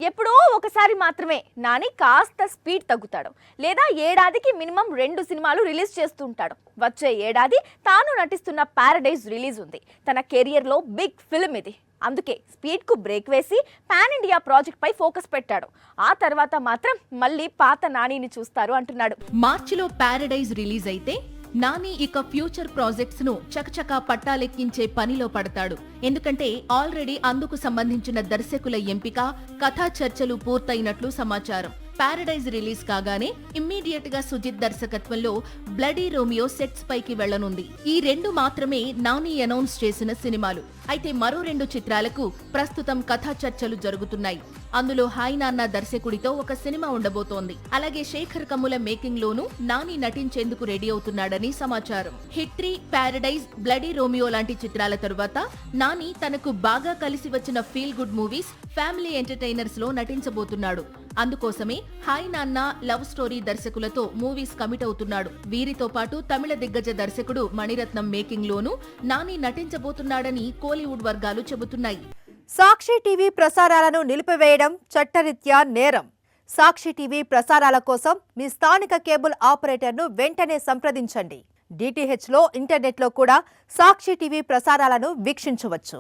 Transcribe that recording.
ఎప్పుడో ఒకసారి మాత్రమే నాని కాస్త స్పీడ్ తగ్గుతాడు లేదా ఏడాదికి మినిమం 2 సినిమాలు రిలీజ్ చేస్తుంటాడు. వచ్చే ఏడాది తాను నటిస్తున్న పారడైజ్ రిలీజ్ ఉంది. తన కెరియర్ లో బిగ్ ఫిల్మ్ ఇది. అందుకే స్పీడ్ కు బ్రేక్ వేసి పాన్ ఇండియా ప్రాజెక్ట్ పై ఫోకస్ పెట్టాడు. ఆ తర్వాత మాత్రం మళ్ళీ పాత నానిని చూస్తారు అంటున్నాడు. మార్చిలో పారడైజ్ రిలీజ్ అయితే నాని ఇక ఫ్యూచర్ ప్రాజెక్ట్స్ ను చకచకా పట్టాలెక్కించే పనిలో పడతాడు. ఎందుకంటే ఆల్రెడీ అందుకు సంబంధించిన దర్శకుల ఎంపిక, కథా చర్చలు పూర్తయినట్లు సమాచారం. పారడైజ్ రిలీజ్ కాగానే ఇమ్మీడియట్ గా సుజిత్ దర్శకత్వంలో బ్లడీ రోమియో సెట్స్ పైకి వెళ్లనుంది. ఈ 2 మాత్రమే నాని అనౌన్స్ చేసిన సినిమాలు. అయితే మరో 2 చిత్రాలకు ప్రస్తుతం కథా చర్చలు జరుగుతున్నాయి. అందులో హాయ్ నాన్న దర్శకుడితో ఒక సినిమా ఉండబోతోంది. అలాగే శేఖర్ కమ్ముల మేకింగ్ లోనూ నాని నటించేందుకు రెడీ అవుతున్నాడని సమాచారం. హిట్ 3, పారడైజ్, బ్లడీ రోమియో లాంటి చిత్రాల తరువాత నాని తనకు బాగా కలిసి వచ్చిన feel good movies, family entertainers లో నటించబోతున్నాడు. అందుకోసమే హాయ్ నాన్న, లవ్ స్టోరీ దర్శకులతో మూవీస్ కమిట్ అవుతున్నాడు. వీరితో పాటు తమిళ దిగ్గజ దర్శకుడు మణిరత్నం మేకింగ్ లోనూ నాని నటించబోతున్నాడని కోలీవుడ్ వర్గాలు చెబుతున్నాయి. సాక్షి టీవీ ప్రసారాలను నిలిపివేయడం చట్టరీత్యా నేరం. సాక్షి టీవీ ప్రసారాల కోసం మీ స్థానిక కేబుల్ ఆపరేటర్ను వెంటనే సంప్రదించండి. DTHలో, ఇంటర్నెట్లో కూడా సాక్షి టీవీ ప్రసారాలను వీక్షించవచ్చు.